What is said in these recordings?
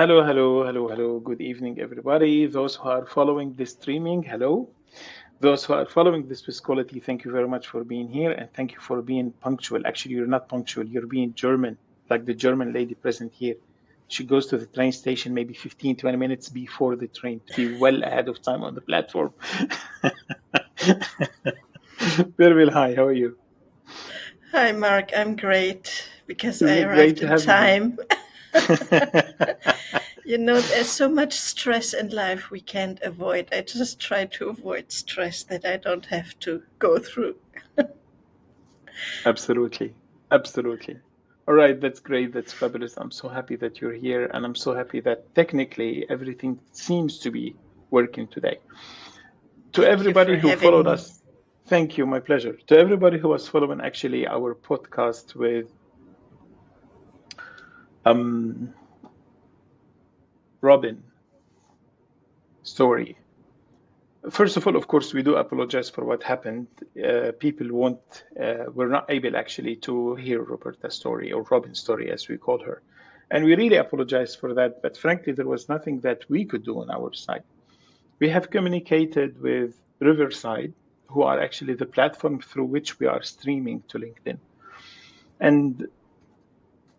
Hello, hello, hello, hello. Good evening, everybody. Those who are following this streaming, hello. Those who are following this with quality, thank you very much for being here and thank you for being punctual. Actually, you're not punctual, you're being German, like the German lady present here. She goes to the train station maybe 15, 20 minutes before the train to be well ahead of time on the platform. Bärbel, hi, how are you? Hi, Mark. I'm great because I Great arrived to in have you here. time. There's so much stress in life we can't avoid. I just try to avoid stress that I don't have to go through. Absolutely. Absolutely. All right, that's great. That's fabulous. I'm so happy that you're here, and I'm so happy that technically everything seems to be working today. To Thank you everybody for who having followed me. us, thank you, my pleasure. To everybody who was following actually our podcast with um, Robin story. First of all, of course, we do apologize for what happened. People were not able actually to hear Roberta's story or Robin's story, as we call her. And we really apologize for that. But frankly, there was nothing that we could do on our side. We have communicated with Riverside, who are actually the platform through which we are streaming to LinkedIn. And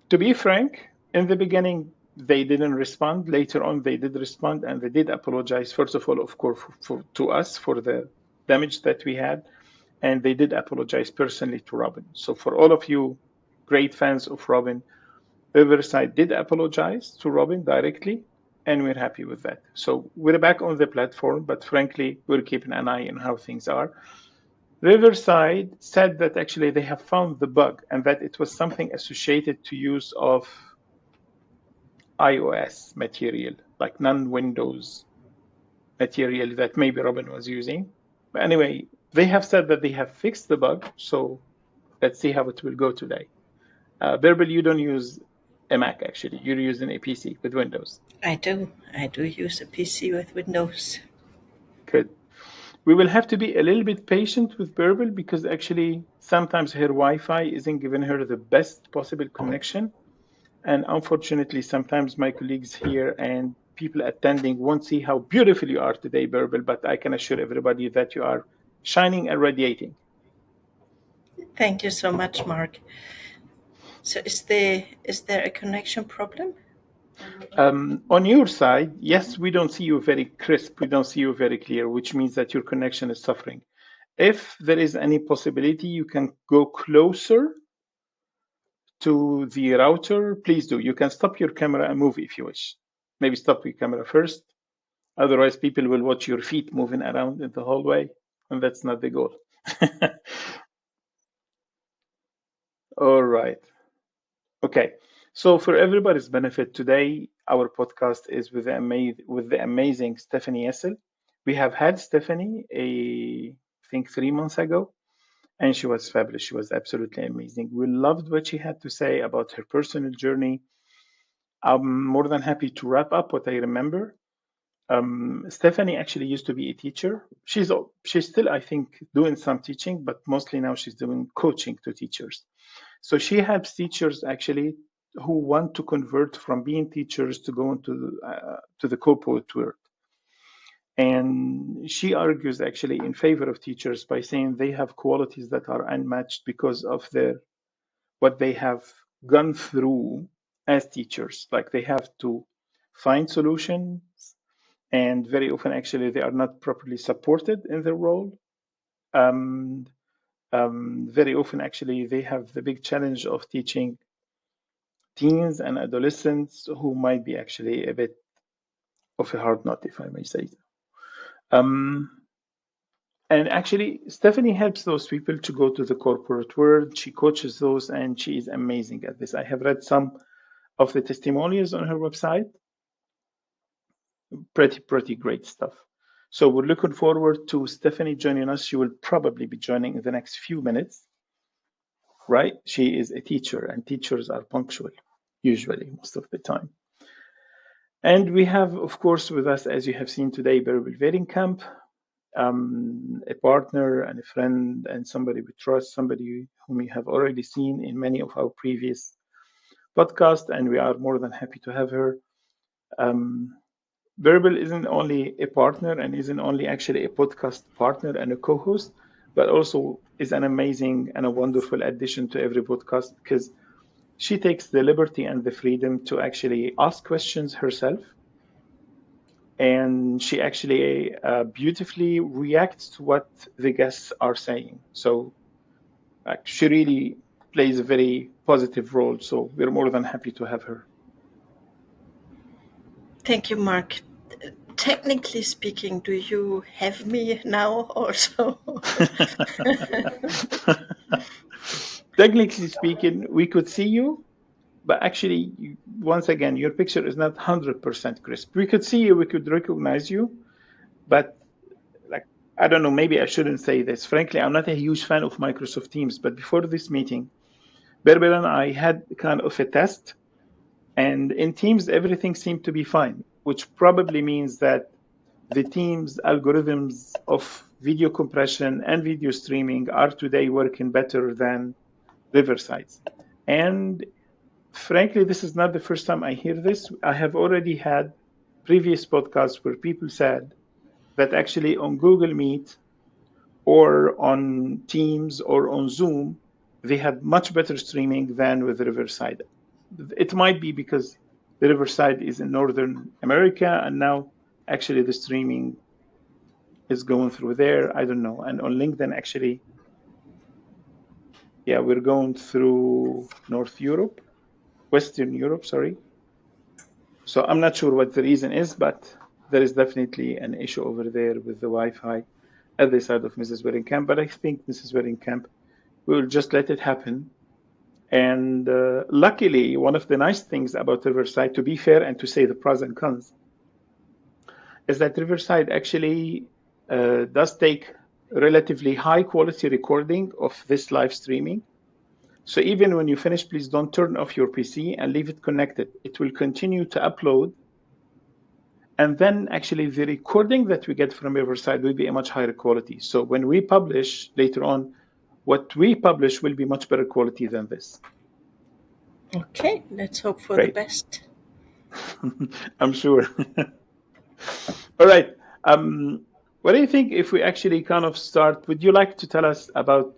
to be frank, in the beginning, they didn't respond. Later on, they did respond and they did apologize, first of all, of course, to us for the damage that we had. And they did apologize personally to Robin. So, for all of you great fans of Robin, Riverside did apologize to Robin directly, and we're happy with that. So, we're back on the platform, but frankly, we're keeping an eye on how things are. Riverside said that actually they have found the bug and that it was something associated to use of iOS material, like non-Windows material that maybe Robin was using. But anyway, they have said that they have fixed the bug, so let's see how it will go today. Berbel, you don't use a Mac actually; you're using a PC with Windows. I do. I do use a PC with Windows. Good. We will have to be a little bit patient with Berbel because actually sometimes her Wi-Fi isn't giving her the best possible connection. And unfortunately, sometimes my colleagues here and people attending won't see how beautiful you are today, Berbel, but I can assure everybody that you are shining and radiating. Thank you so much, Mark. So is there a connection problem? On your side, yes, we don't see you very crisp, we don't see you very clear, which means that your connection is suffering. If there is any possibility you can go closer to the router, please do. You can stop your camera and move if you wish. Maybe stop your camera first. Otherwise, people will watch your feet moving around in the hallway, and that's not the goal. All right. Okay. So, for everybody's benefit, today our podcast is with the amazing Stephanie Yesil. We have had Stephanie, I think 3 months ago, and she was fabulous. She was absolutely amazing. We loved what she had to say about her personal journey. I'm more than happy to wrap up what I remember. Stephanie actually used to be a teacher. She's still, I think, doing some teaching, but mostly now she's doing coaching to teachers. So she helps teachers actually who want to convert from being teachers to go into to the corporate world. And she argues actually in favor of teachers by saying they have qualities that are unmatched because of their what they have gone through as teachers. Like they have to find solutions, and very often actually they are not properly supported in their role. Um, Very often actually they have the big challenge of teaching teens and adolescents who might be actually a bit of a hard nut, if I may say so. Um, and actually, Stephanie helps those people to go to the corporate world. She coaches those, and she is amazing at this. I have read some of the testimonials on her website. Pretty great stuff. So we're looking forward to Stephanie joining us. She will probably be joining in the next few minutes, right? She is a teacher, and teachers are punctual, usually, most of the time. And we have, of course, with us, as you have seen today, Bärbel Wetenkamp, a partner and a friend and somebody we trust, somebody whom you have already seen in many of our previous podcasts, and we are more than happy to have her. Bärbel isn't only a partner and isn't only actually a podcast partner and a co-host, but also is an amazing and a wonderful addition to every podcast because she takes the liberty and the freedom to actually ask questions herself, and she actually beautifully reacts to what the guests are saying. So she really plays a very positive role. So we're more than happy to have her. Thank you, Mark. Technically speaking, do you have me now also? Technically speaking, we could see you, but actually, once again, your picture is not 100% crisp. We could see you, we could recognize you, but like, I don't know, maybe I shouldn't say this. Frankly, I'm not a huge fan of Microsoft Teams, but before this meeting, Berbel and I had kind of a test, and in Teams, everything seemed to be fine, which probably means that the Teams algorithms of video compression and video streaming are today working better than Riverside's. And frankly, this is not the first time I hear this. I have already had previous podcasts where people said that actually on Google Meet or on Teams or on Zoom, they had much better streaming than with Riverside. It might be because the Riverside is in Northern America and now actually the streaming is going through there. I don't know. And on LinkedIn, actually, yeah, we're going through North Europe, Western Europe, sorry. So I'm not sure what the reason is, but there is definitely an issue over there with the Wi-Fi at the side of Mrs. Weddingkamp. But I think Mrs. Weddingkamp will just let it happen. And luckily, one of the nice things about Riverside, to be fair and to say the pros and cons, is that Riverside actually does take relatively high quality recording of this live streaming. So even when you finish, please don't turn off your PC and leave it connected. It will continue to upload. And then actually the recording that we get from Riverside will be a much higher quality. So when we publish later on, what we publish will be much better quality than this. Okay, let's hope for the Great. best. I'm sure. All right. What do you think if we actually kind of start? Would you like to tell us about,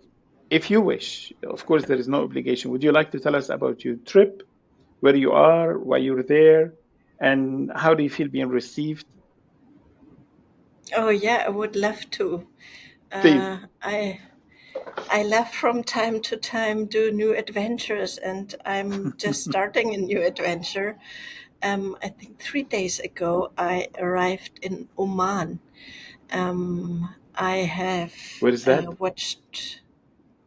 if you wish, of course, there is no obligation. Would you like to tell us about your trip, where you are, why you're there, and how do you feel being received? Oh yeah, I would love to. Please. I love from time to time do new adventures, and I'm just starting a new adventure. I think 3 days ago I arrived in Oman. I have Where is that? watched.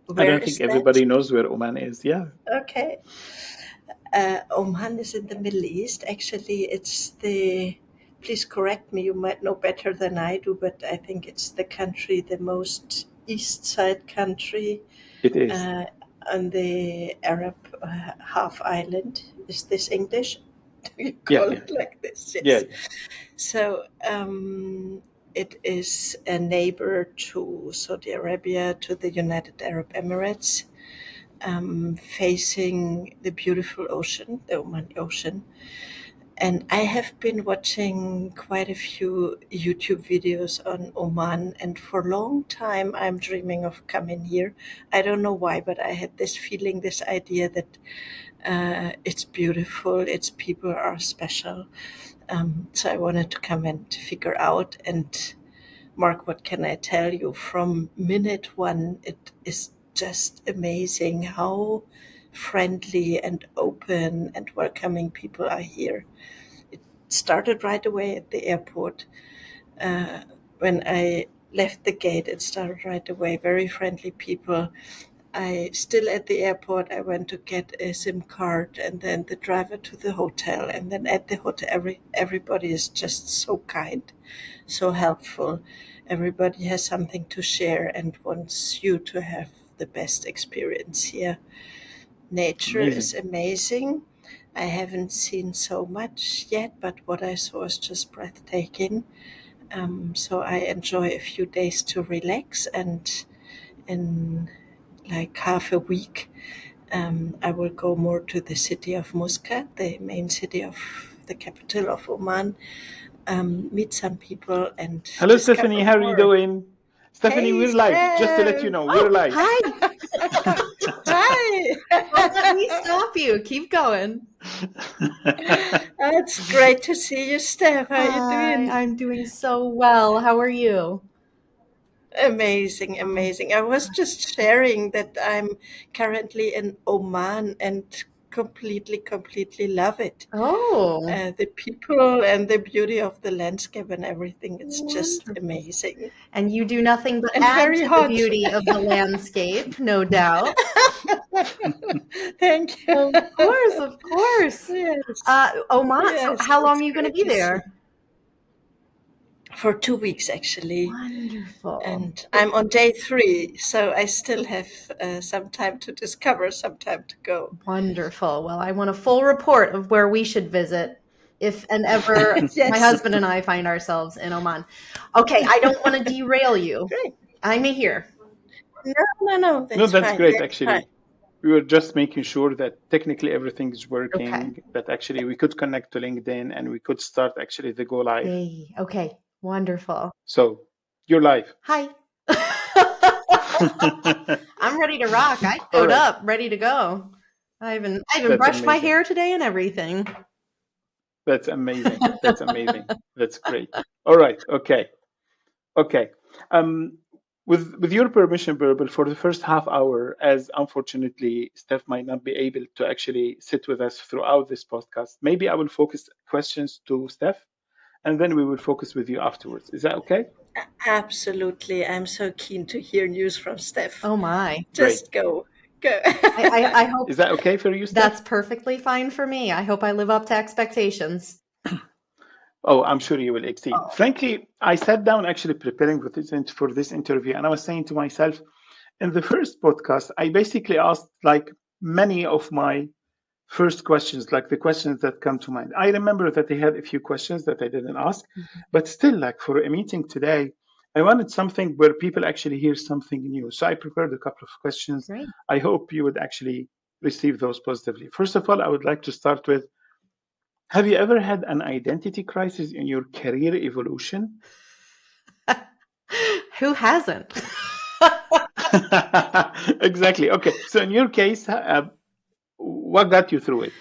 I Where don't think is that? everybody knows where Oman is. Yeah. Okay. Oman is in the Middle East. Actually, it's the. Please correct me. You might know better than I do, but I think it's the country, the most east side country It is. uh, on the Arab half island. Is this English? Do you Yeah, call yeah, it like this? yeah, Yes. yeah. So it is a neighbor to Saudi Arabia, to the United Arab Emirates, facing the beautiful ocean, the Oman Ocean. And I have been watching quite a few YouTube videos on Oman, and for a long time I'm dreaming of coming here. I don't know why, but I had this feeling, this idea that it's beautiful, its people are special. So I wanted to come and figure out. And Mark, what can I tell you? From minute one, it is just amazing how friendly and open and welcoming people are here. It started right away at the airport. Uh, when I left the gate, it started right away. Very friendly people. I still at the airport. I went to get a SIM card, and then the driver to the hotel, and then at the hotel, everybody is just so kind, so helpful. Everybody has something to share and wants you to have the best experience here. Nature is Amazing. amazing. I haven't seen so much yet, but what I saw is just breathtaking. So I enjoy a few days to relax, and in like half a week, I will go more to the city of Muscat, the main city of the capital of Oman, meet some people, and Hello, discover Stephanie. How are you more. doing? Stephanie, Hey, we're live. Just to let you Steph! know, we're Oh, live. hi. Hi! Don't let me stop you. Keep going. It's great to see you, Steph. How you Hi, doing? I'm doing so well. How are you? Amazing, amazing. I was just sharing that I'm currently in Oman and completely love it. Oh, The people and the beauty of the landscape and everything. It's just wonderful. amazing. And you do nothing but And add very to the hot. beauty of the landscape, no doubt. Thank you. Of course, of course. Yes. Oman, so Yes, how long it's are you going to great be to see. there? For 2 weeks, actually. Wonderful. And I'm on day 3, so I still have some time to discover, some time to go. Wonderful. Well, I want a full report of where we should visit if and ever my Yes. husband and I find ourselves in Oman. Okay, I don't want to derail you. Great. I'm here. No, No, that's that's fine. great, That's fine. actually. We were just making sure that technically everything is Okay. working, that actually we could connect to LinkedIn and we could start actually the go live. Yay. Okay. Wonderful. So you're live. Hi. I'm ready to rock. I All showed right. up, ready to go. I even That's brushed my amazing. hair today and everything. That's amazing. That's amazing. That's great. All right. Okay. Okay. Um, with your permission, Bärbel, for the first half hour, as unfortunately Steph might not be able to actually sit with us throughout this podcast, maybe I will focus questions to Steph, and then we will focus with you afterwards. Is that okay? Absolutely. I'm so keen to hear news from Steph. Oh my. Great. Just go. Go. I hope Is that okay for you, Steph? that's perfectly fine for me. I hope I live up to expectations. Oh, I'm sure you will exceed. Oh. Frankly, I sat down actually preparing for this interview, and I was saying to myself, in the first podcast, I basically asked like many of my first questions, like the questions that come to mind. I remember that they had a few questions that I didn't ask, but still, like for a meeting today, I wanted something where people actually hear something new. So I prepared a couple of questions. Great. I hope you would actually receive those positively. First of all, I would like to start with, have you ever had an identity crisis in your career evolution? Who hasn't? Exactly. Okay. So in your case, what got you through it?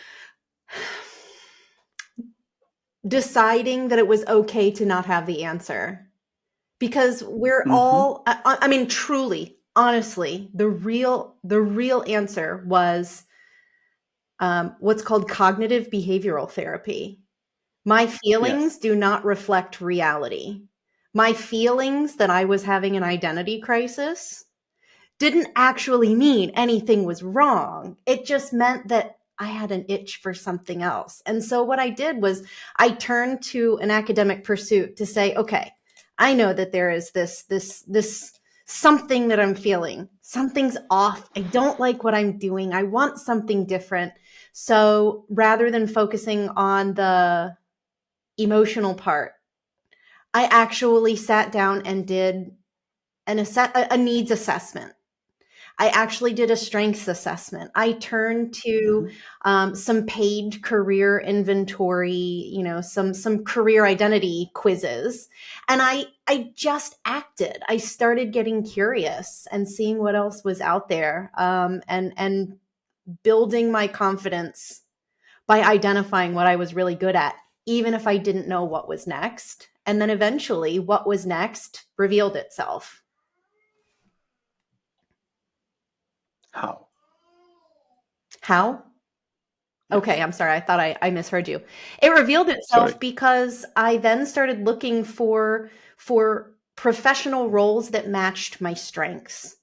Deciding that it was okay to not have the answer. Because we're Mm-hmm. all, I mean, truly, honestly, the real answer was what's called cognitive behavioral therapy. My feelings Yes. do not reflect reality. My feelings that I was having an identity crisis didn't actually mean anything was wrong. It just meant that I had an itch for something else. And so what I did was I turned to an academic pursuit to say, okay, I know that there is this something that I'm feeling. Something's off. I don't like what I'm doing. I want something different. So rather than focusing on the emotional part, I actually sat down and did a needs assessment. I actually did a strengths assessment. I turned to some paid career inventory, some career identity quizzes, and I just acted. I started getting curious and seeing what else was out there, and building my confidence by identifying what I was really good at, even if I didn't know what was next. And then eventually, what was next revealed itself. How? How? Yes. Okay, I'm sorry. I thought I misheard you. It revealed itself Sorry. because I then started looking for professional roles that matched my strengths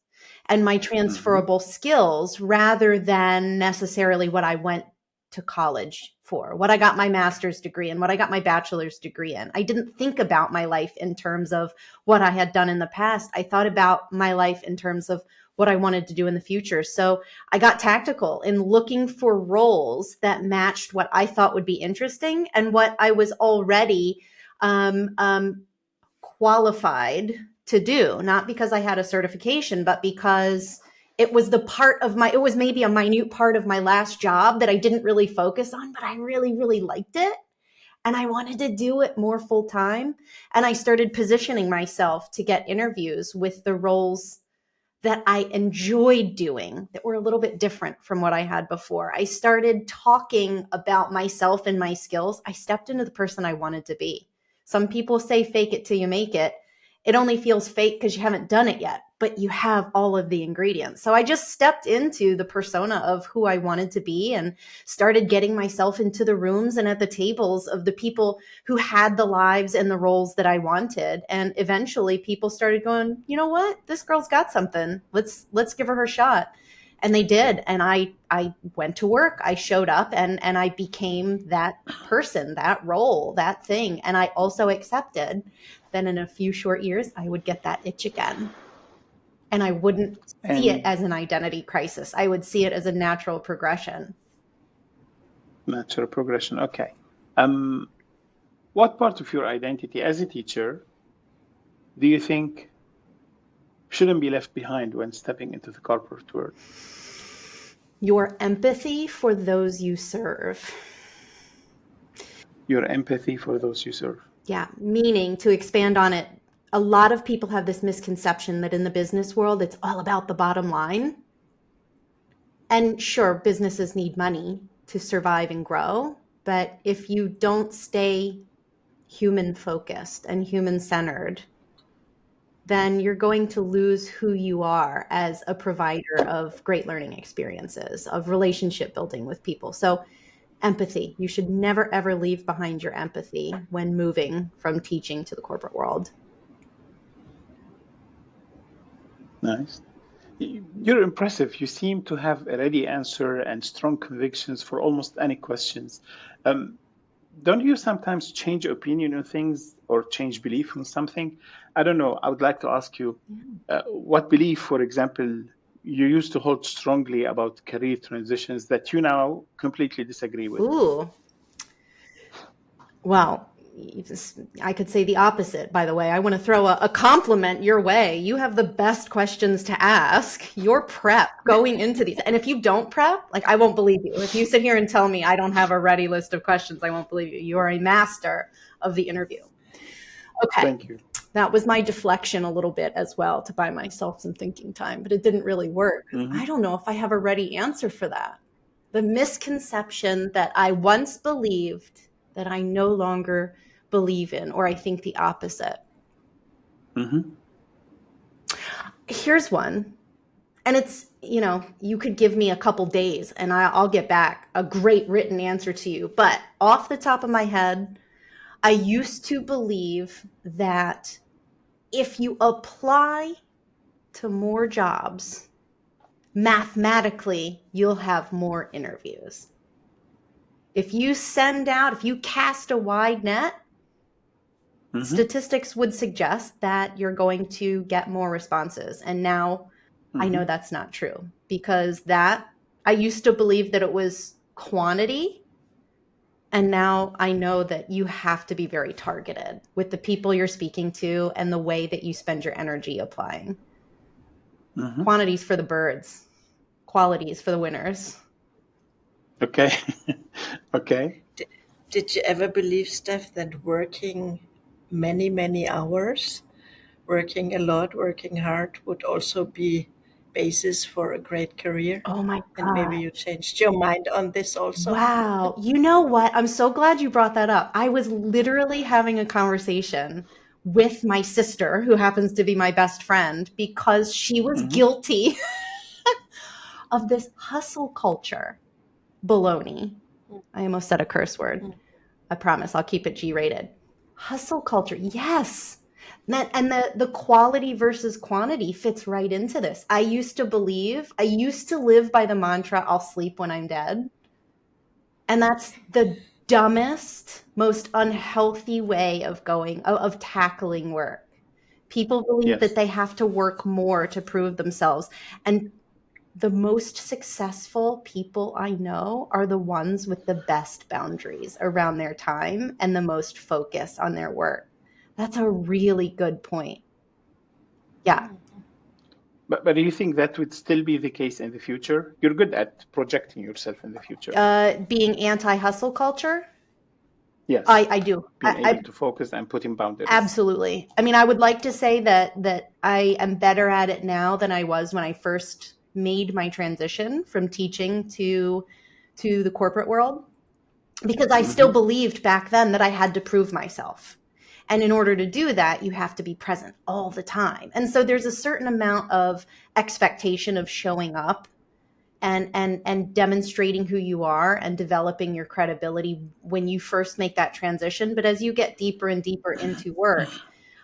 and my transferable skills rather than necessarily what I went to college for, what I got my master's degree in, what I got my bachelor's degree in. I didn't think about my life in terms of what I had done in the past. I thought about my life in terms of what I wanted to do in the future. So I got tactical in looking for roles that matched what I thought would be interesting and what I was already qualified to do, not because I had a certification, but because it was it was maybe a minute part of my last job that I didn't really focus on, but I really, really liked it. And I wanted to do it more full time. And I started positioning myself to get interviews with the roles that I enjoyed doing that were a little bit different from what I had before. I started talking about myself and my skills. I stepped into the person I wanted to be. Some people say fake it till you make it. It only feels fake because you haven't done it yet, but you have all of the ingredients. So I just stepped into the persona of who I wanted to be and started getting myself into the rooms and at the tables of the people who had the lives and the roles that I wanted. And eventually people started going, you know what? This girl's got something. Let's give her shot. And they did. And I went to work. I showed up and I became that person, that role, that thing. And I also accepted that in a few short years, I would get that itch again. And I wouldn't see it as an identity crisis. I would see it as a natural progression. Natural progression. Okay. What part of your identity as a teacher do you think shouldn't be left behind when stepping into the corporate world? Your empathy for those you serve. Your empathy for those you serve. Yeah, meaning, to expand on it, a lot of people have this misconception that in the business world, it's all about the bottom line. And sure, businesses need money to survive and grow. But if you don't stay human focused and human centered, then you're going to lose who you are as a provider of great learning experiences, of relationship building with people. So empathy, you should never, ever leave behind your empathy when moving from teaching to the corporate world. Nice. You're impressive. You seem to have a ready answer and strong convictions for almost any questions. Don't you sometimes change opinion on things or change belief on something? I don't know. I would like to ask you, what belief, for example, you used to hold strongly about career transitions that you now completely disagree with? Ooh. Well, I could say the opposite, by the way. I want to throw a compliment your way. You have the best questions to ask. Your prep going into these. And if you don't prep, like, I won't believe you. If you sit here and tell me I don't have a ready list of questions, I won't believe you. You are a master of the interview. Okay. Thank you. That was my deflection a little bit as well, to buy myself some thinking time, but it didn't really work. I don't know if I have a ready answer for that. The misconception that I once believed that I no longer believe in, or I think the opposite. Here's one. And it's, you could give me a couple days and I'll get back a great written answer to you. But off the top of my head, I used to believe that if you apply to more jobs, mathematically, you'll have more interviews. If you cast a wide net, statistics would suggest that you're going to get more responses. And now I know that's not true, because I used to believe that it was quantity. And now I know that you have to be very targeted with the people you're speaking to and the way that you spend your energy applying. Quantities for the birds, qualities for the winners. Okay. Okay. Did you ever believe, Steph, that working many, many hours, working a lot, working hard would also be basis for a great career? Oh my God. And maybe you changed your mind on this also. Wow. You know what? I'm so glad you brought that up. I was literally having a conversation with my sister, who happens to be my best friend, because she was guilty of this hustle culture baloney. I almost said a curse word. I promise I'll keep it G-rated. Hustle culture. Yes. And the quality versus quantity fits right into this. I used to live by the mantra, I'll sleep when I'm dead. And that's the dumbest, most unhealthy way of tackling work. People believe that they have to work more to prove themselves. And the most successful people I know are the ones with the best boundaries around their time and the most focus on their work. That's a really good point. Yeah. But do you think that would still be the case in the future? You're good at projecting yourself in the future. Being anti-hustle culture? Yes, I do. being able to focus and putting boundaries. Absolutely. I mean, I would like to say that I am better at it now than I was when I first made my transition from teaching to the corporate world, because I still believed back then that I had to prove myself. And in order to do that, you have to be present all the time. And so there's a certain amount of expectation of showing up and demonstrating who you are and developing your credibility when you first make that transition. But as you get deeper and deeper into work,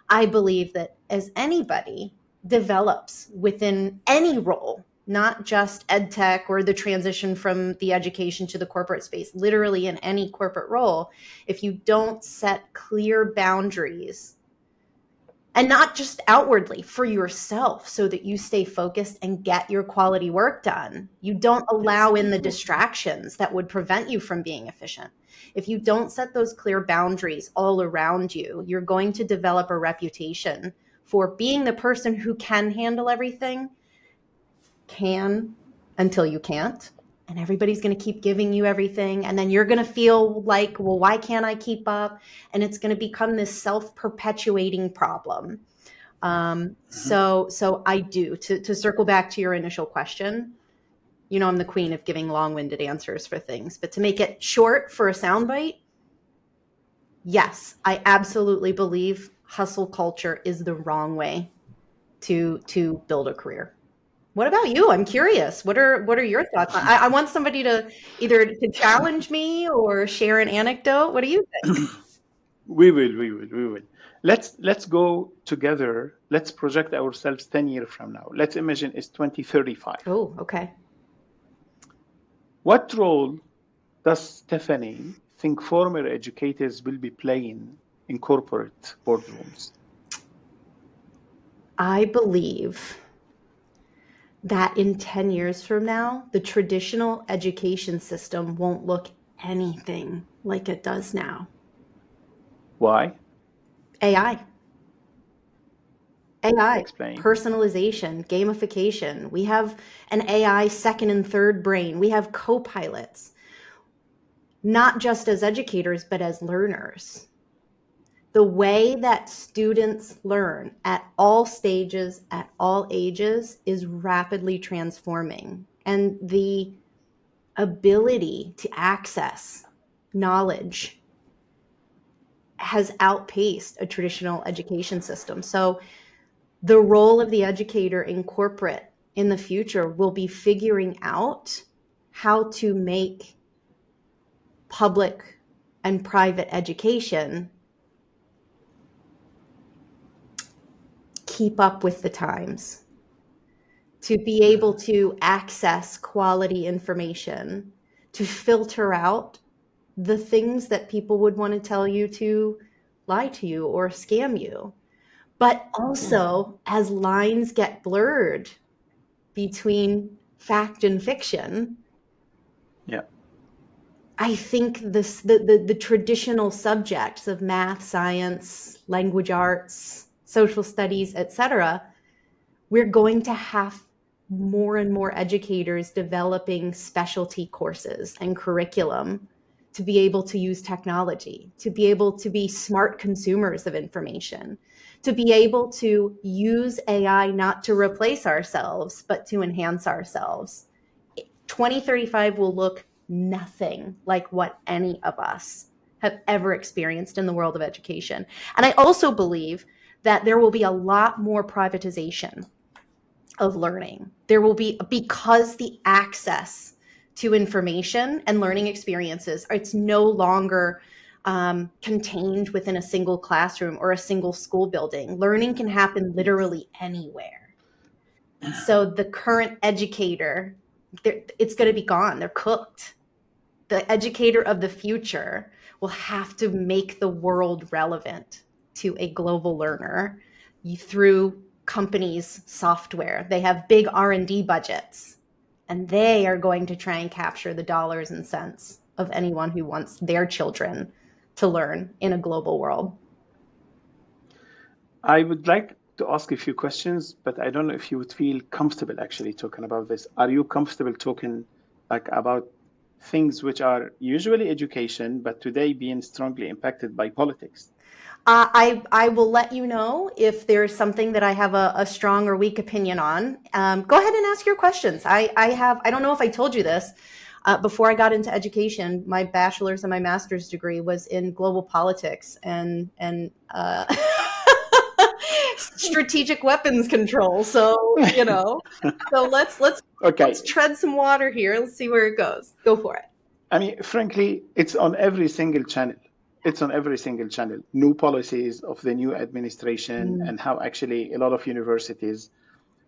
I believe that as anybody develops within any role, not just ed tech or the transition from the education to the corporate space, literally in any corporate role, if you don't set clear boundaries, and not just outwardly, for yourself, so that you stay focused and get your quality work done. You don't allow in the distractions that would prevent you from being efficient. If you don't set those clear boundaries all around you, you're going to develop a reputation for being the person who can handle everything, until you can't. And everybody's going to keep giving you everything. And then you're going to feel like, well, why can't I keep up? And it's going to become this self-perpetuating problem. So I do, to circle back to your initial question, I'm the queen of giving long-winded answers for things, but to make it short for a soundbite, yes, I absolutely believe hustle culture is the wrong way to build a career. What about you? I'm curious. What are your thoughts? I want somebody to either to challenge me or share an anecdote. What do you think? We will. Let's go together. Let's project ourselves 10 years from now. Let's imagine it's 2035. Oh, okay. What role does Stephanie think former educators will be playing in corporate boardrooms? I believe that in 10 years from now, the traditional education system won't look anything like it does now. Why? AI, Explain. personalization, gamification. We have an AI second and third brain. We have co-pilots, not just as educators, but as learners. The way that students learn at all stages, at all ages, is rapidly transforming. And the ability to access knowledge has outpaced a traditional education system. So the role of the educator in corporate in the future will be figuring out how to make public and private education keep up with the times, to be able to access quality information, to filter out the things that people would want to tell you to lie to you or scam you. But also, as lines get blurred between fact and fiction, Yeah. I think the traditional subjects of math, science, language arts, social studies, etc., we're going to have more and more educators developing specialty courses and curriculum to be able to use technology, to be able to be smart consumers of information, to be able to use AI not to replace ourselves, but to enhance ourselves. 2035 will look nothing like what any of us have ever experienced in the world of education. And I also believe that there will be a lot more privatization of learning. There will be, because the access to information and learning experiences, it's no longer contained within a single classroom or a single school building. Learning can happen literally anywhere. So the current educator, it's going to be gone. They're cooked. The educator of the future will have to make the world relevant to a global learner through companies' software. They have big R&D budgets, and they are going to try and capture the dollars and cents of anyone who wants their children to learn in a global world. I would like to ask a few questions, but I don't know if you would feel comfortable actually talking about this. Are you comfortable talking like about things which are usually education, but today being strongly impacted by politics? I will let you know if there's something that I have a strong or weak opinion on. Go ahead and ask your questions. I don't know if I told you this. Before I got into education, my bachelor's and my master's degree was in global politics and strategic weapons control. So, so Okay. let's tread some water here. Let's see where it goes. Go for it. I mean, frankly, it's on every single channel. It's on every single channel. New policies of the new administration and how actually a lot of universities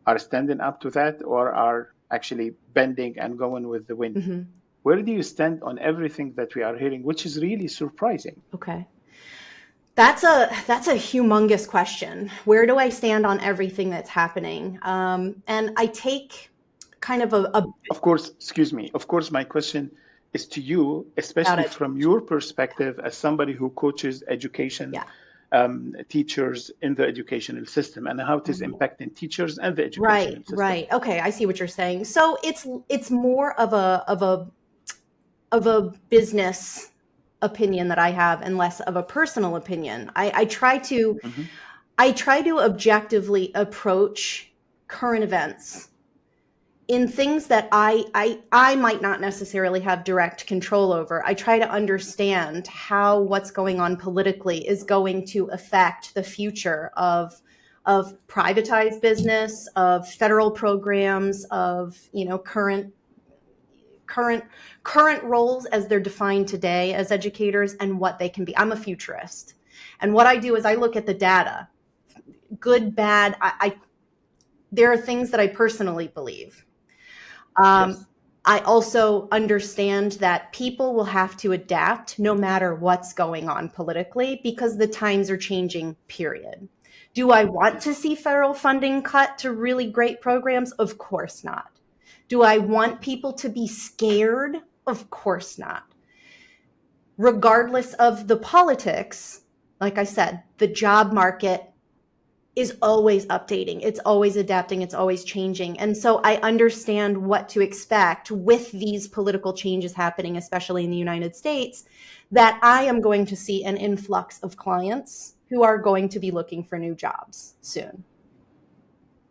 are standing up to that or are actually bending and going with the wind. Where do you stand on everything that we are hearing, which is really surprising? Okay. That's a humongous question. Where do I stand on everything that's happening? And I take kind of a Of course, excuse me. Of course, my question is to you, especially from your perspective as somebody who coaches education, teachers in the educational system, and how it is impacting teachers and the educational system. Right. Okay, I see what you're saying. So it's more of a business opinion that I have and less of a personal opinion. I try to objectively approach current events in things that I might not necessarily have direct control over. I try to understand how what's going on politically is going to affect the future of privatized business, of federal programs, of current roles as they're defined today as educators and what they can be. I'm a futurist. And what I do is I look at the data, good, bad. There are things that I personally believe. Yes. I also understand that people will have to adapt no matter what's going on politically because the times are changing, period. Do I want to see federal funding cut to really great programs? Of course not. Do I want people to be scared? Of course not. Regardless of the politics, like I said, the job market is always updating. It's always adapting. It's always changing. And so I understand what to expect with these political changes happening, especially in the United States, that I am going to see an influx of clients who are going to be looking for new jobs soon.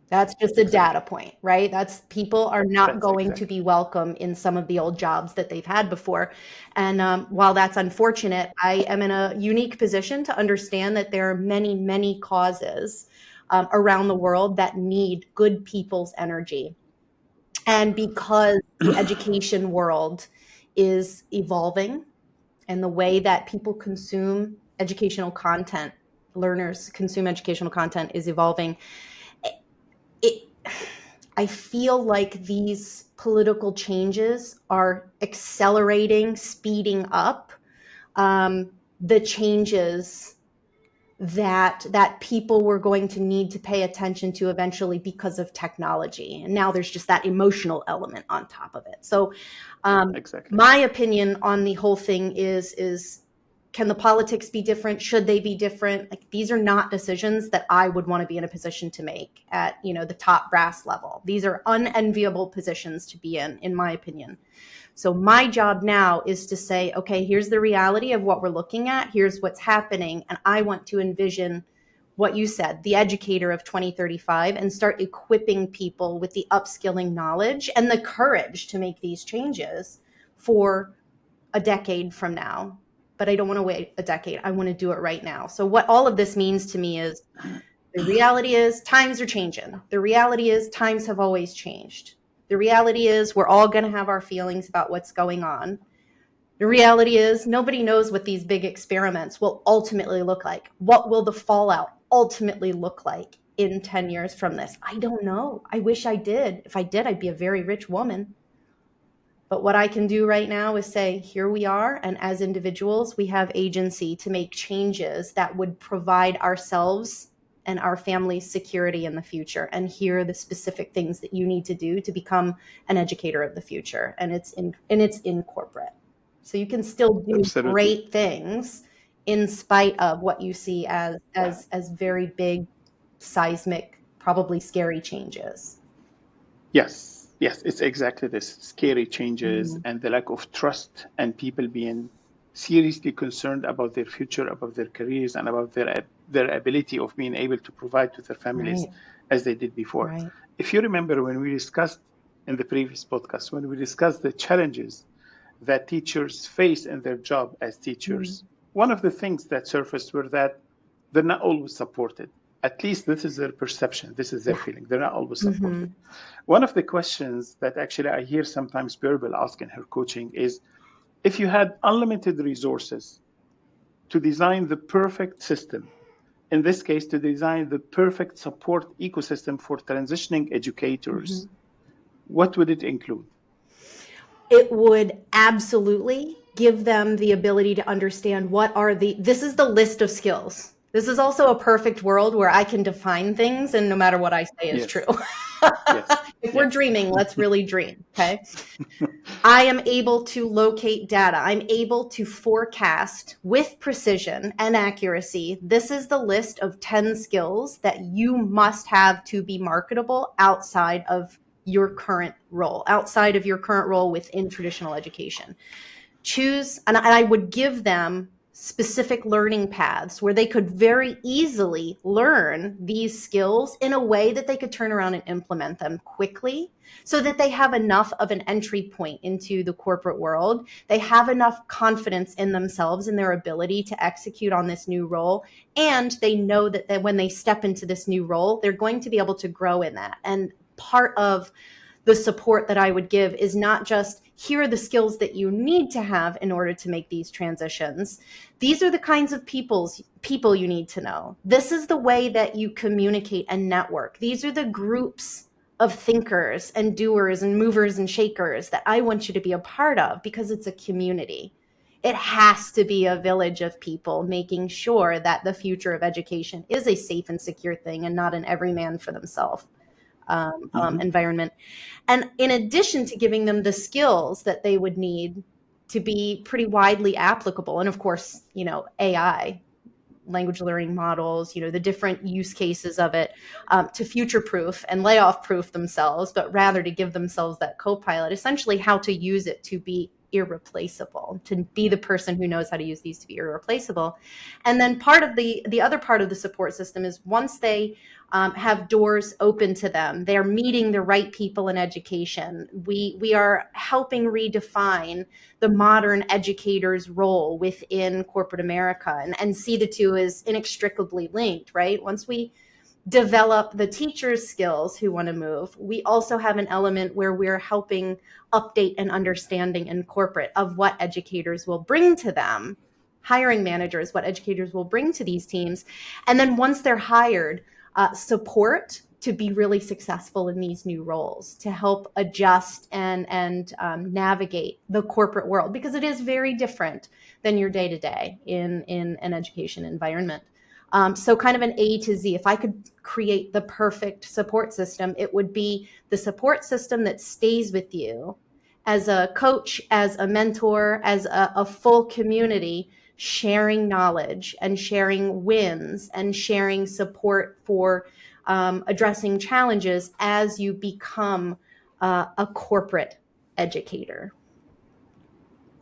That's just a data point, right? That's people are not going to be welcome in some of the old jobs that they've had before. And while that's unfortunate, I am in a unique position to understand that there are many, many causes around the world that need good people's energy. And because the education world is evolving and the way that people consume educational content, learners consume educational content is evolving, I feel like these political changes are accelerating, speeding up the changes that people were going to need to pay attention to eventually because of technology. And now there's just that emotional element on top of it. So my opinion on the whole thing is can the politics be different? Should they be different? Like, these are not decisions that I would want to be in a position to make at, the top brass level. These are unenviable positions to be in my opinion. So my job now is to say, okay, here's the reality of what we're looking at. Here's what's happening. And I want to envision what you said, the educator of 2035, and start equipping people with the upskilling knowledge and the courage to make these changes for a decade from now. But I don't want to wait a decade. I want to do it right now. So what all of this means to me is the reality is times are changing. The reality is times have always changed. The reality is we're all going to have our feelings about what's going on. The reality is nobody knows what these big experiments will ultimately look like. What will the fallout ultimately look like in 10 years from this? I don't know. I wish I did. If I did, I'd be a very rich woman. But what I can do right now is say, here we are. And as individuals, we have agency to make changes that would provide ourselves and our family's security in the future. And here are the specific things that you need to do to become an educator of the future. And it's in corporate. So you can still do great things in spite of what you see as very big, seismic, probably scary changes. Yes. Yes, it's exactly this scary changes and the lack of trust and people being seriously concerned about their future, about their careers, and about their ability of being able to provide to their families Right. as they did before. Right. If you remember when we discussed in the previous podcast, when we discussed the challenges that teachers face in their job as teachers, one of the things that surfaced were that they're not always supported. At least this is their perception, this is their feeling. They're not always supported. One of the questions that actually I hear sometimes Bärbel ask in her coaching is, if you had unlimited resources to design the perfect system, in this case, to design the perfect support ecosystem for transitioning educators, what would it include? It would absolutely give them the ability to understand this is the list of skills. This is also a perfect world where I can define things and no matter what I say is true. Yes, yes, If we're yeah. dreaming, let's really dream. Okay. I am able to locate data. I'm able to forecast with precision and accuracy. This is the list of 10 skills that you must have to be marketable outside of your current role within traditional education. Choose, and I would give them specific learning paths where they could very easily learn these skills in a way that they could turn around and implement them quickly so that they have enough of an entry point into the corporate world. They have enough confidence in themselves and their ability to execute on this new role. And they know that when they step into this new role, they're going to be able to grow in that. And part of the support that I would give is not just, here are the skills that you need to have in order to make these transitions. These are the kinds of people you need to know. This is the way that you communicate and network. These are the groups of thinkers and doers and movers and shakers that I want you to be a part of, because it's a community. It has to be a village of people making sure that the future of education is a safe and secure thing and not an every man for themselves environment. And in addition to giving them the skills that they would need to be pretty widely applicable, and of course, AI, language learning models, the different use cases of it, to future-proof and layoff-proof themselves, but rather to give themselves that co-pilot, essentially how to use it to be irreplaceable, to be the person who knows how to use these to be irreplaceable. And then part of the other part of the support system is once they have doors open to them, they're meeting the right people in education. We are helping redefine the modern educator's role within corporate America, and see the two as inextricably linked, right? Once we develop the teacher's skills who want to move, we also have an element where we're helping update an understanding in corporate of what educators will bring to them, hiring managers, what educators will bring to these teams. And then once they're hired, support to be really successful in these new roles, to help adjust and navigate the corporate world, because it is very different than your day-to-day in an education environment. So kind of an A to Z. If I could create the perfect support system, it would be the support system that stays with you as a coach, as a mentor, as a full community, sharing knowledge and sharing wins and sharing support for addressing challenges as you become a corporate educator.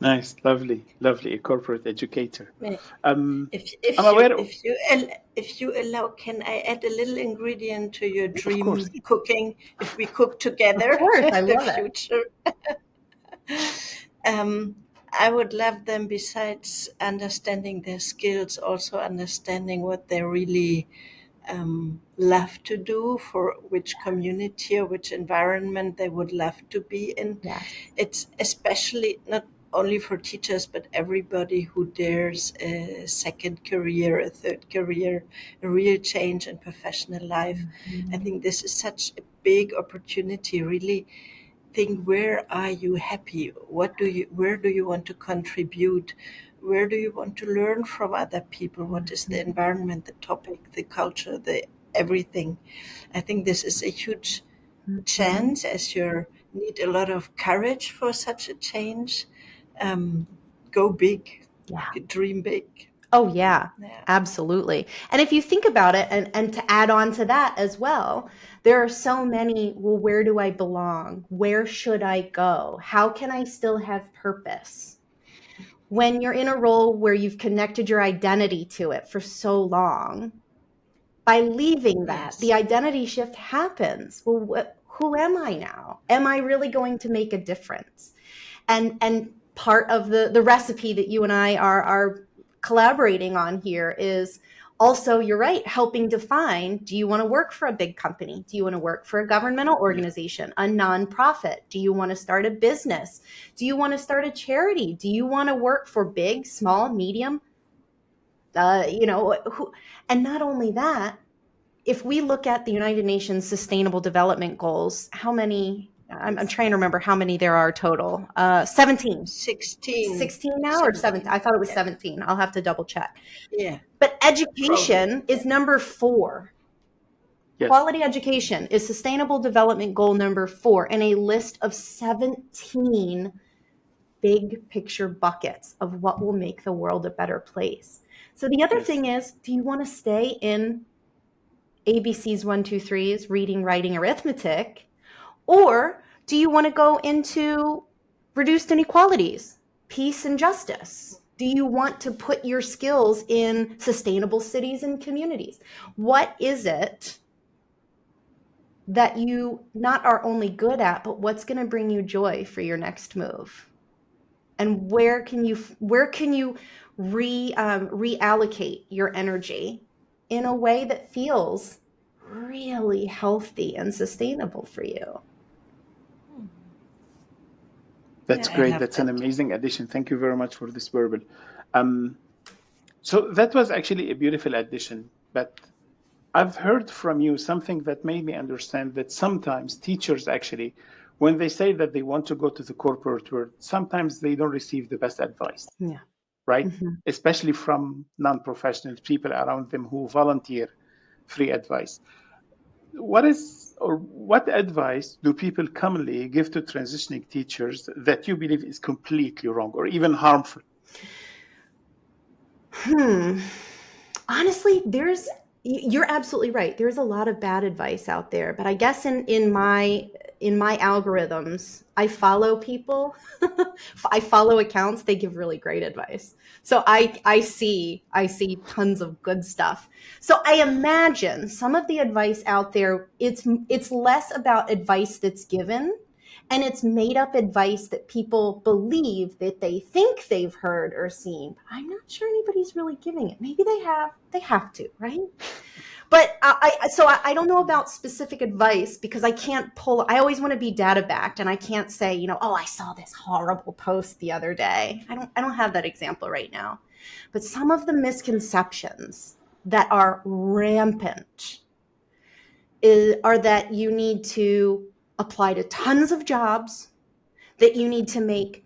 Nice, lovely, lovely, a corporate educator. If you allow, can I add a little ingredient to your dream cooking? If we cook together, of course, I love the future. I would love them, besides understanding their skills, also understanding what they really love to do, for which community or which environment they would love to be in. Yes. It's especially not only for teachers, but everybody who dares a second career, a third career, a real change in professional life. I think this is such a big opportunity. Really think, where are you happy? Where do you want to contribute? Where do you want to learn from other people? What is the environment, the topic, the culture, the everything? I think this is a huge chance, as you need a lot of courage for such a change. Go big, dream big. Oh, yeah, Yeah. absolutely. And if you think about it, and to add on to that as well, there are so many, well, where do I belong? Where should I go? How can I still have purpose? When you're in a role where you've connected your identity to it for so long, by leaving that, Yes. the identity shift happens. Well, who am I now? Am I really going to make a difference? And part of the recipe that you and I are collaborating on here is also, you're right, helping define, do you want to work for a big company? Do you want to work for a governmental organization, a nonprofit? Do you want to start a business? Do you want to start a charity? Do you want to work for big, small, medium? And not only that, if we look at the United Nations Sustainable Development Goals, how many? I'm trying to remember how many there are total. 17. 16. 16 now or 17? I thought it was Yeah. 17. I'll have to double check. Yeah. But education Probably. is number 4. Yes. Quality education is Sustainable Development Goal number 4 in a list of 17 big picture buckets of what will make the world a better place. So the other Yes. thing is, do you want to stay in ABC's 1, 2, 3s, reading, writing, arithmetic, or do you want to go into reduced inequalities, peace and justice? Do you want to put your skills in sustainable cities and communities? What is it that you not are only good at, but what's going to bring you joy for your next move? And where can you reallocate your energy in a way that feels really healthy and sustainable for you? That's Yeah, I great. love That's that. an amazing addition. Thank you very much for this, Bärbel. So that was actually a beautiful addition, but I've heard from you something that made me understand that sometimes teachers actually, when they say that they want to go to the corporate world, sometimes they don't receive the best advice, Yeah. right? Mm-hmm. Especially from non-professional people around them who volunteer free advice. What advice do people commonly give to transitioning teachers that you believe is completely wrong or even harmful? Honestly, you're absolutely right. There's a lot of bad advice out there, but I guess in my algorithms, I follow people. I follow accounts, they give really great advice. So I see tons of good stuff. So I imagine some of the advice out there, it's less about advice that's given, and it's made up advice that people believe that they think they've heard or seen. But I'm not sure anybody's really giving it. Maybe they have to, right? But I don't know about specific advice because I can't I always want to be data backed, and I can't say, oh, I saw this horrible post the other day. I don't have that example right now. But some of the misconceptions that are rampant are that you need to apply to tons of jobs, that you need to make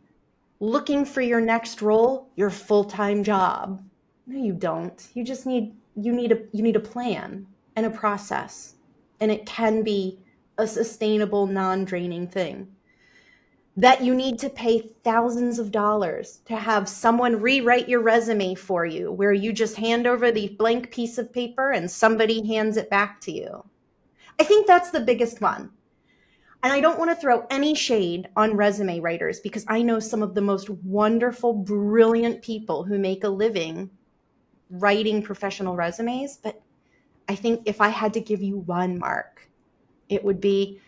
looking for your next role your full-time job. No, you don't. You just need a plan and a process, and it can be a sustainable, non-draining thing. That you need to pay thousands of dollars to have someone rewrite your resume for you, where you just hand over the blank piece of paper and somebody hands it back to you. I think that's the biggest one. And I don't want to throw any shade on resume writers, because I know some of the most wonderful, brilliant people who make a living writing professional resumes. But I think if I had to give you one mark, it would be,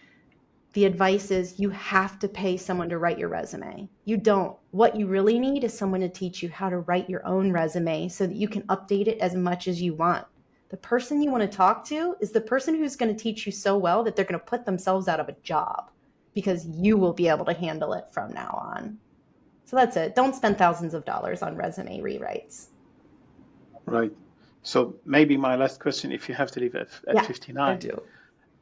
the advice is, you have to pay someone to write your resume. You don't. What you really need is someone to teach you how to write your own resume so that you can update it as much as you want. The person you want to talk to is the person who's going to teach you so well that they're going to put themselves out of a job, because you will be able to handle it from now on. So that's it. Don't spend thousands of dollars on resume rewrites. Right. So maybe my last question, if you have to leave at 59. I do.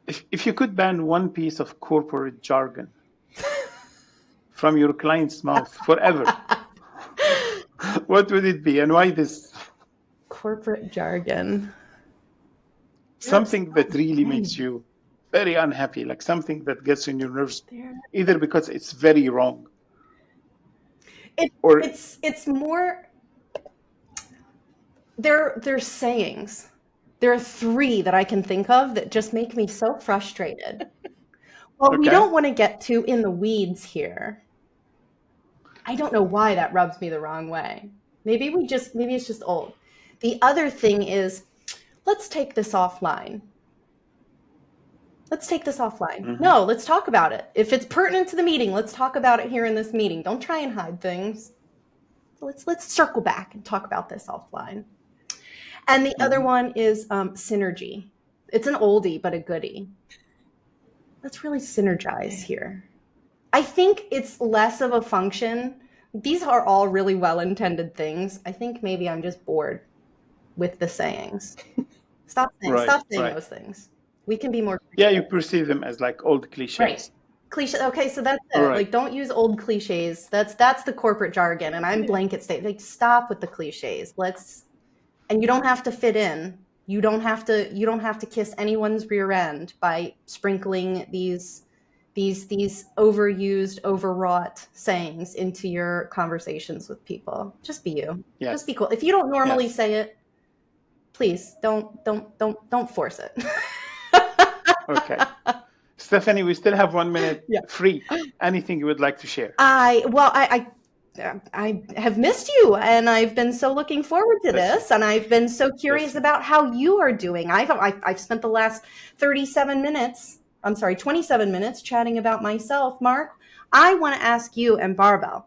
If you could ban one piece of corporate jargon from your client's mouth forever, what would it be, and why this? Corporate jargon. Something that really makes you very unhappy, like something that gets on your nerves, either because it's very wrong, It's more, they're sayings. There are 3 that I can think of that just make me so frustrated. Well, we Okay. don't want to get too in the weeds here. I don't know why that rubs me the wrong way. Maybe it's just old. The other thing is, let's take this offline. Let's take this offline. Mhm. No, let's talk about it. If it's pertinent to the meeting, let's talk about it here in this meeting. Don't try and hide things. Let's circle back and talk about this offline. And the other one is synergy. It's an oldie, but a goodie. Let's really synergize here. I think it's less of a function. These are all really well-intended things. I think maybe I'm just bored with the sayings. Stop saying those things. We can be more creative. Yeah, you perceive them as like old cliches. Right. Cliche. Okay, so that's it. Right. Like, don't use old cliches. That's the corporate jargon, and I'm blanket state. Like, stop with the cliches. And you don't have to fit in. You don't have to kiss anyone's rear end by sprinkling these overused, overwrought sayings into your conversations with people. Just be you. Yes. Just be cool. If you don't normally say it, please don't force it. Okay. Stephanie, we still have 1 minute free. Anything you would like to share? I have missed you, and I've been so looking forward to this, and I've been so curious about how you are doing. I've spent the last 27 minutes chatting about myself. Mark, I want to ask you and Bärbel,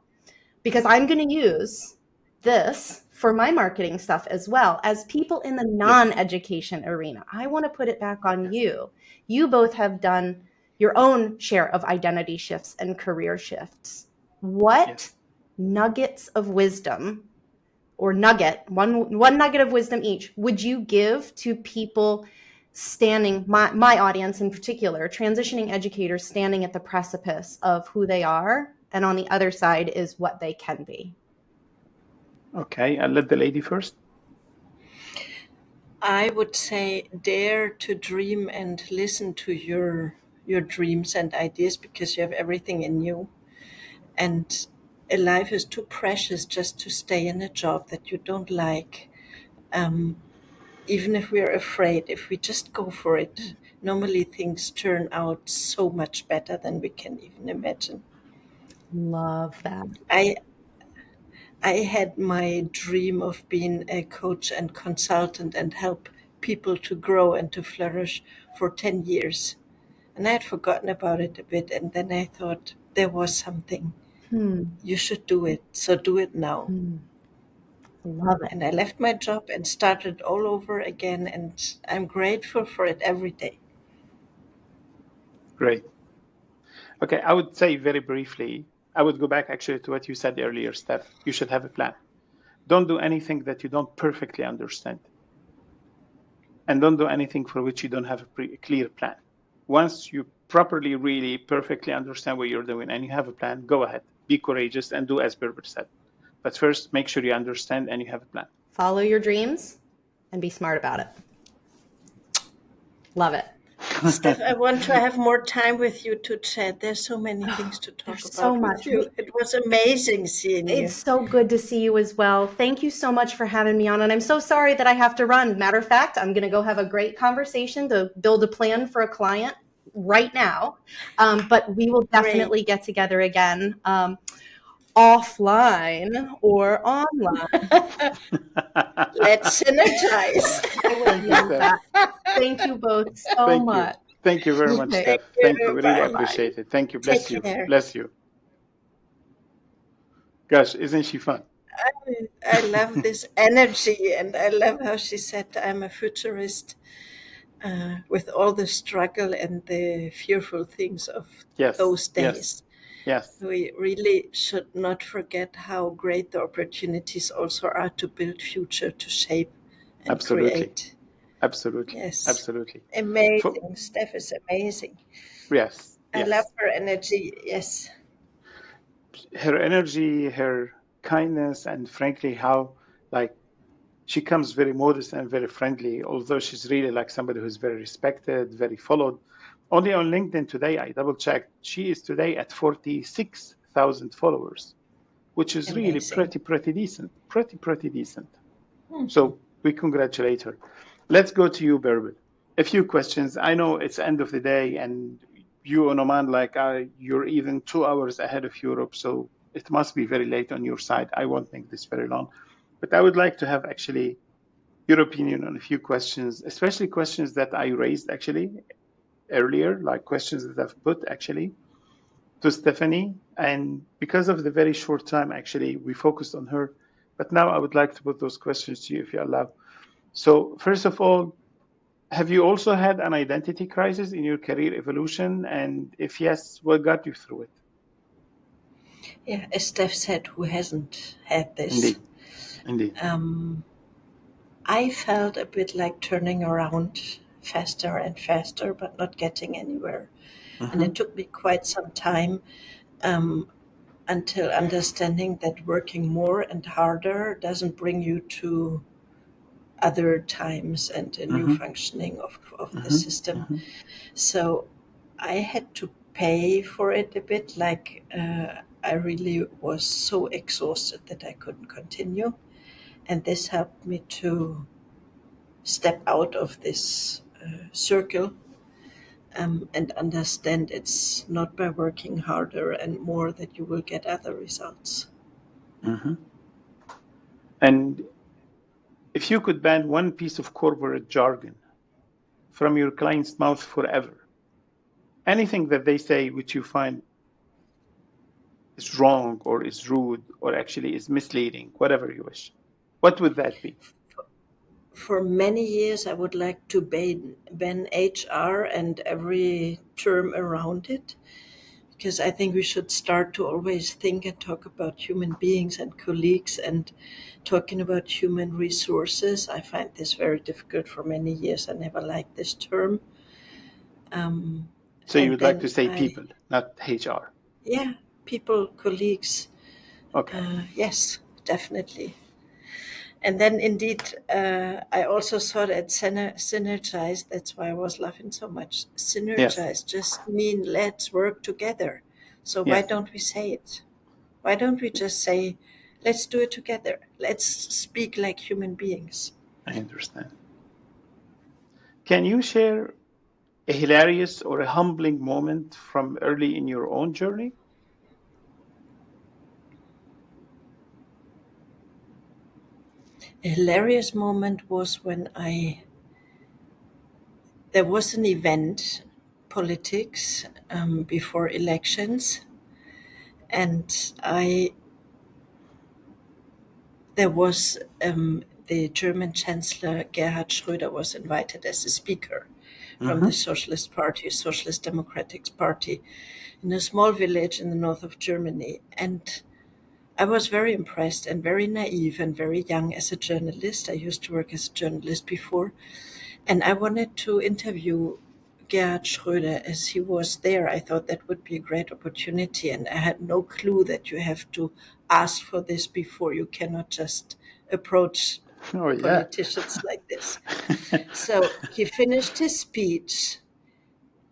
because I'm going to use this for my marketing stuff as well as people in the non-education arena. I want to put it back on you. You both have done your own share of identity shifts and career shifts. What nuggets of wisdom, or one nugget of wisdom each, would you give to people standing, my audience in particular, transitioning educators standing at the precipice of who they are, and on the other side is what they can be? Okay, I'll let the lady first. I would say dare to dream and listen to your dreams and ideas, because you have everything in you. And a life is too precious just to stay in a job that you don't like. Even if we're afraid, if we just go for it, normally things turn out so much better than we can even imagine. Love that. I had my dream of being a coach and consultant and help people to grow and to flourish for 10 years. And I had forgotten about it a bit. And then I thought there was something. You should do it. So do it now. Love it. And I left my job and started all over again. And I'm grateful for it every day. Great. Okay, I would say very briefly, I would go back actually to what you said earlier, Steph. You should have a plan. Don't do anything that you don't perfectly understand. And don't do anything for which you don't have a clear plan. Once you properly, really perfectly understand what you're doing and you have a plan, go ahead. Be courageous and do as Bärbel said. But first, make sure you understand and you have a plan. Follow your dreams and be smart about it. Love it. Steph, I want to have more time with you to chat. There's so many things to talk about so much. with you. It was amazing seeing you. It's so good to see you as well. Thank you so much for having me on. And I'm so sorry that I have to run. Matter of fact, I'm going to go have a great conversation to build a plan for a client right now. But we will definitely get together again, offline or online. Let's synergize. I would love that. Thank you both so much. Thank you very much, Steph. Thank you. We really appreciate it. Thank you. Bless you. Bless you. Gosh, isn't she fun? I love this energy, and I love how she said, I'm a futurist, with all the struggle and the fearful things of those days. Yes. We really should not forget how great the opportunities also are to build future, to shape and create. Absolutely. Yes. Absolutely. Amazing. Steph is amazing. Yes. I love her energy. Yes. Her energy, her kindness, and frankly, how she comes very modest and very friendly, although she's really like somebody who's very respected, very followed. Only on LinkedIn today, I double checked, she is today at 46,000 followers, which is really pretty decent. So We congratulate her. Let's go to you, Bärbel. A few questions. I know it's end of the day, and you in Oman, like you're even 2 hours ahead of Europe, so it must be very late on your side. I won't make this very long, but I would like to have actually your opinion on a few questions, especially questions that I raised actually earlier, like questions that I've put actually to Stephanie. And because of the very short time, actually, we focused on her. But now I would like to put those questions to you if you allow. So, first of all, have you also had an identity crisis in your career evolution? And if yes, what got you through it? Yeah, as Steph said, who hasn't had this? Indeed. Indeed. I felt a bit like turning around faster and faster, but not getting anywhere. And it took me quite some time until understanding that working more and harder doesn't bring you to other times and a new functioning of the system. So I had to pay for it a bit, like I really was so exhausted that I couldn't continue. And this helped me to step out of this circle and understand it's not by working harder and more that you will get other results. And if you could ban one piece of corporate jargon from your client's mouth forever, anything that they say which you find is wrong or is rude or actually is misleading, whatever you wish, what would that be? For many years, I would like to ban HR and every term around it, because I think we should start to always think and talk about human beings and colleagues and talking about human resources. I find this very difficult for many years. I never liked this term. So you And would like to then say people, not HR? yeah, people, colleagues, Okay. yes, definitely. And then indeed, I also saw that synergize, that's why I was laughing so much. Yes. Synergize just mean let's work together. So why Yes. don't we say it? Why don't we just say, let's do it together? Let's speak like human beings. I understand. Can you share a hilarious or a humbling moment from early in your own journey? A hilarious moment was when there was an event, politics, before elections, and there was the German Chancellor Gerhard Schröder was invited as a speaker from the Socialist Party, Socialist Democratic Party, in a small village in the north of Germany. And I was very impressed and very naive and very young as a journalist. I used to work as a journalist before. And I wanted to interview Gerhard Schröder as he was there. I thought that would be a great opportunity. And I had no clue that you have to ask for this before. You cannot just approach Oh, yeah. politicians like this. So he finished his speech,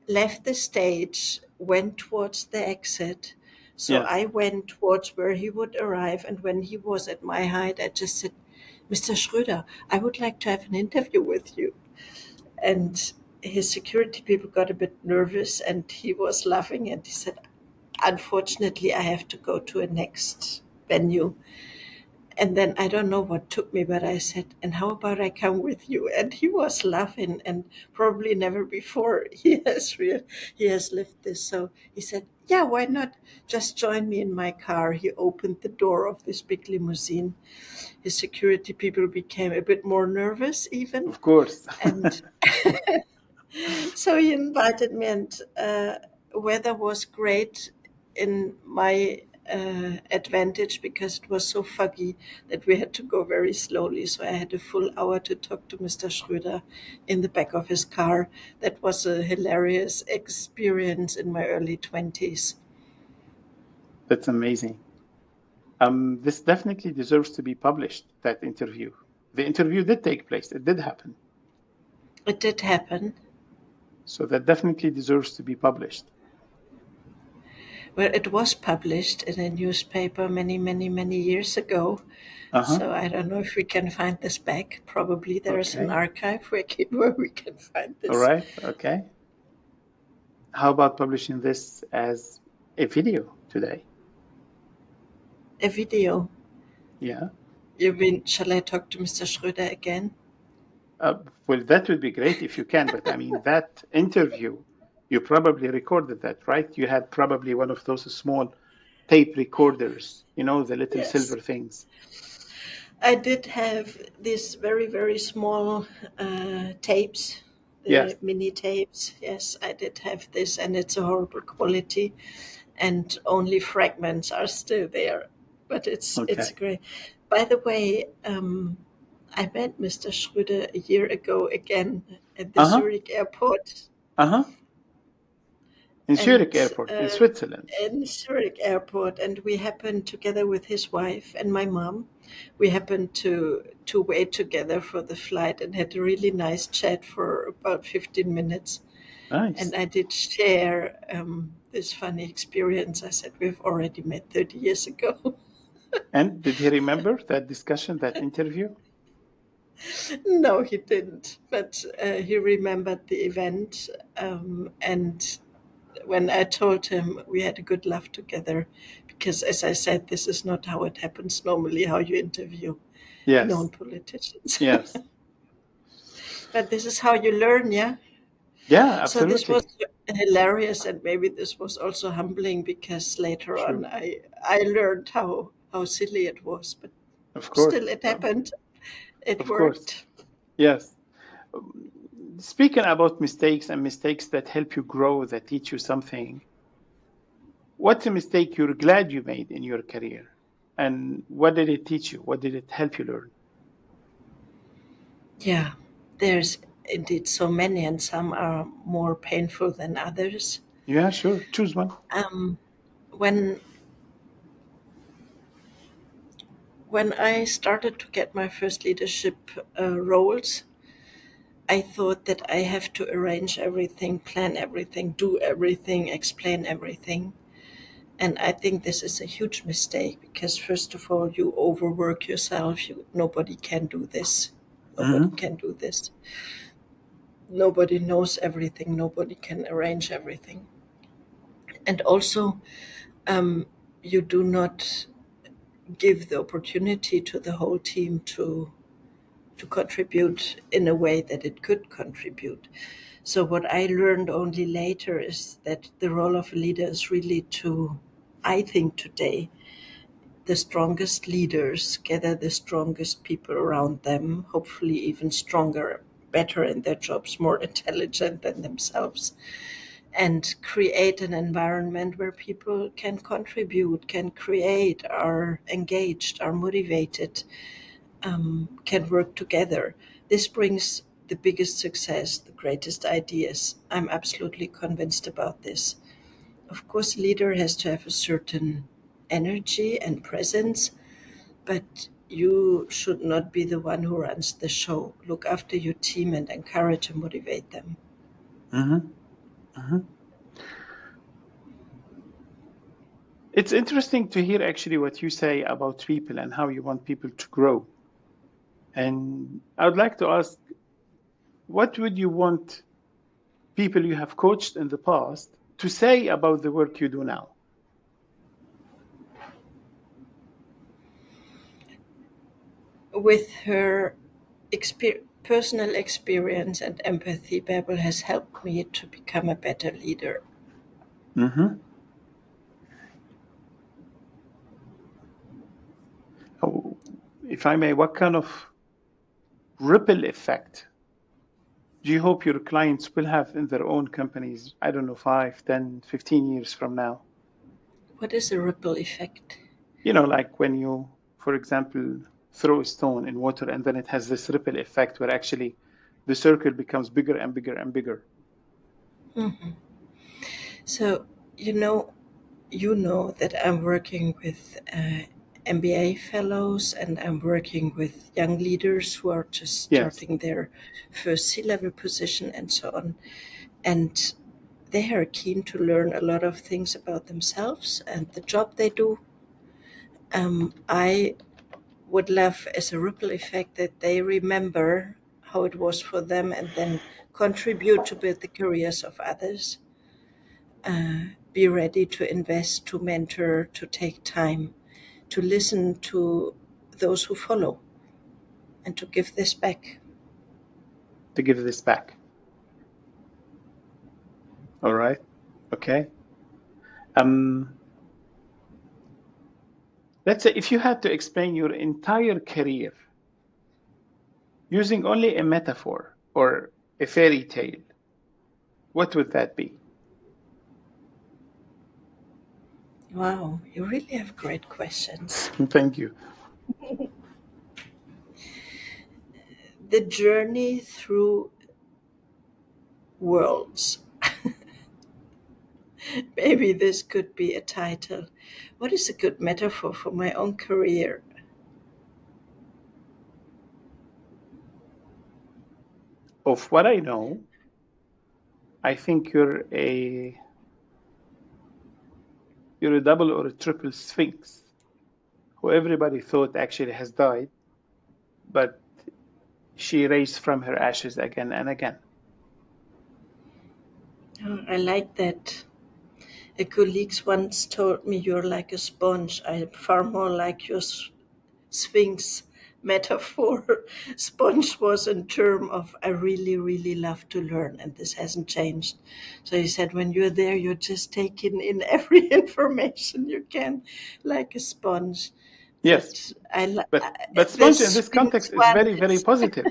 left the stage, went towards the exit. So Yeah. I went towards where he would arrive. And when he was at my height, I just said, Mr. Schröder, I would like to have an interview with you. And his security people got a bit nervous and he was laughing and he said, unfortunately, I have to go to a next venue. And then I don't know what took me, but I said, and how about I come with you? And he was laughing, and probably never before he has lived this. So he said, yeah, why not just join me in my car? He opened the door of this big limousine. His security people became a bit more nervous even. Of course. And so he invited me, and weather was great in my advantage because it was so foggy that we had to go very slowly. So I had a full hour to talk to Mr. Schröder in the back of his car. That was a hilarious experience in my early 20s. That's amazing. This definitely deserves to be published, that interview. The interview did take place. It did happen. It did happen. So that definitely deserves to be published. Well, it was published in a newspaper many, many, many years ago. Uh-huh. So I don't know if we can find this back. Probably there is an Okay. archive where we can find All this. right. Okay. How about publishing this as a video today? A video. Yeah. You mean, shall I talk to Mr. Schröder again? Well, that would be great if you can, but I mean, that interview, you probably recorded that, right? You had probably one of those small tape recorders, the little Yes. silver things. I did have these very, very small tapes, Yes. the mini tapes. Yes, I did have this, and it's a horrible quality, and only fragments are still there. But it's Okay. great. By the way, I met Mr. Schröder a year ago again at the Uh-huh. Zurich airport. Uh-huh. In Zurich And Airport, in Switzerland. in Zurich airport, and we happened together with his wife and my mom. We happened to wait together for the flight and had a really nice chat for about 15 minutes. Nice. And I did share this funny experience. I said we've already met 30 years ago. And did he remember that discussion, that interview? No, he didn't, but he remembered the event. And when I told him we had a good laugh together, because as I said, this is not how it happens normally, how you interview Yes. known politicians. Yes. But this is how you learn, yeah? Yeah, So this absolutely. was hilarious, and maybe this was also humbling, because later Sure. on I learned how silly it was, but Of course. still it happened. It Of worked. course. Yes. Speaking about mistakes and mistakes that help you grow, that teach you something, what's a mistake you're glad you made in your career? And what did it teach you? What did it help you learn? Yeah, there's indeed so many, and some are more painful than others. Yeah, sure. Choose one. When I started to get my first leadership roles, I thought that I have to arrange everything, plan everything, do everything, explain everything. And I think this is a huge mistake, because first of all, you overwork yourself. Nobody can do this. Nobody can do this. Nobody knows everything. Nobody can arrange everything. And also, you do not give the opportunity to the whole team to contribute in a way that it could contribute. So what I learned only later is that the role of a leader is really to, I think today, the strongest leaders gather the strongest people around them, hopefully even stronger, better in their jobs, more intelligent than themselves, and create an environment where people can contribute, can create, are engaged, are motivated, can work together. This brings the biggest success, the greatest ideas. I'm absolutely convinced about this. Of course, a leader has to have a certain energy and presence, but you should not be the one who runs the show. Look after your team and encourage and motivate them. It's interesting to hear actually what you say about people and how you want people to grow. And I would like to ask, what would you want people you have coached in the past to say about the work you do now? With her personal experience and empathy, Bärbel has helped me to become a better leader. Oh, if I may, what kind of ripple effect do you hope your clients will have in their own companies, I don't know, 5, 10, 15 years from now? What is a ripple effect? Like when you, for example, throw a stone in water and then it has this ripple effect where actually the circle becomes bigger and bigger and bigger. So, you know that I'm working with MBA fellows, and I'm working with young leaders who are just Yes. starting their first C-level position and so on. And they are keen to learn a lot of things about themselves and the job they do. I would love, as a ripple effect, that they remember how it was for them and then contribute to build the careers of others. Be ready to invest, to mentor, to take time, to listen to those who follow, and to give this back. To give this back. All right. Okay. Let's say if you had to explain your entire career using only a metaphor or a fairy tale, what would that be? Wow, you really have great questions. Thank you. The journey through worlds. Maybe this could be a title. What is a good metaphor for my own career? Of what I know, I think you're a double or a triple sphinx who everybody thought actually has died, but she raised from her ashes again and again. Oh, I like that. A colleague once told me you're like a sponge. I'm far more like your sphinx metaphor. Sponge was a term of I really, really love to learn, and this hasn't changed. So he said, when you're there, you're just taking in every information you can, like a sponge. Yes, but The sponge in this sphinx context is one very, very is positive.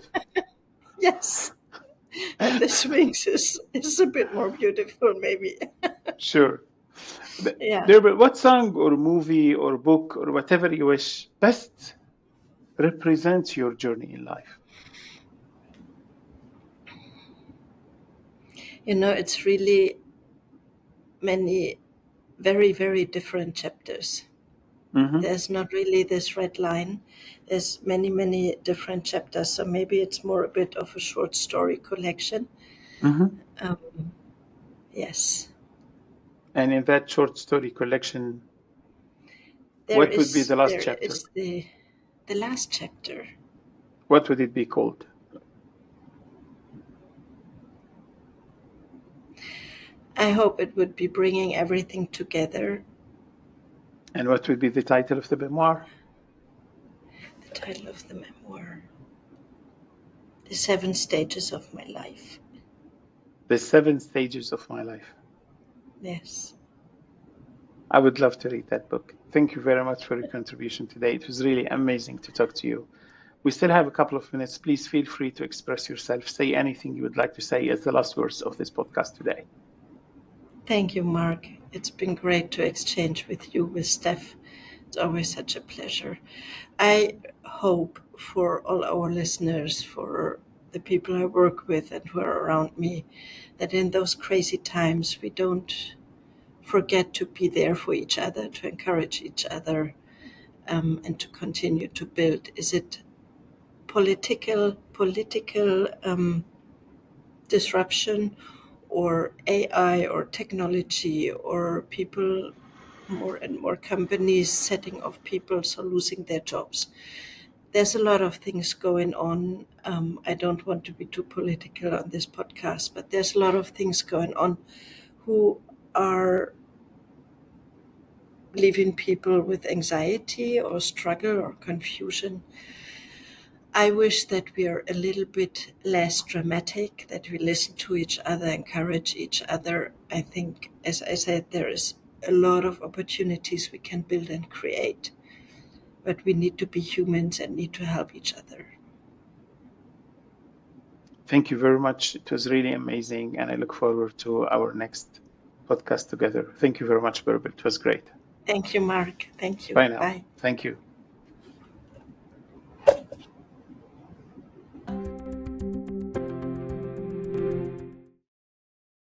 yes, and the sphinx is a bit more beautiful, maybe. Sure. Yeah. Bärbel, what song or movie or book or whatever you wish best represents your journey in life? It's really many very, very different chapters. Mm-hmm. There's not really this red line. There's many, many different chapters. So maybe it's more a bit of a short story collection. Mm-hmm. Yes. And in that short story collection, There what would be is the last there chapter? is the last chapter. What would it be called? I hope it would be bringing everything together. And what would be the title of the memoir? The title of the memoir: The 7 Stages of My Life. The 7 Stages of My Life. Yes. I would love to read that book. Thank you very much for your contribution today. It was really amazing to talk to you. We still have a couple of minutes. Please feel free to express yourself. Say anything you would like to say as the last words of this podcast today. Thank you, Mark. It's been great to exchange with you, with Steph. It's always such a pleasure. I hope for all our listeners, for the people I work with and who are around me, that in those crazy times we don't forget to be there for each other, to encourage each other, and to continue to build. Is it political disruption, or AI, or technology, or people, more and more companies setting off people, so losing their jobs? There's a lot of things going on. I don't want to be too political on this podcast, but there's a lot of things going on who are leaving people with anxiety or struggle or confusion. I wish that we are a little bit less dramatic, that we listen to each other, encourage each other. I think, as I said, there is a lot of opportunities we can build and create, but we need to be humans and need to help each other. Thank you very much. It was really amazing, and I look forward to our next podcast together. Thank you very much, Bärbel. It was great. Thank you, Mark. Thank you. Bye now. Bye. Thank you.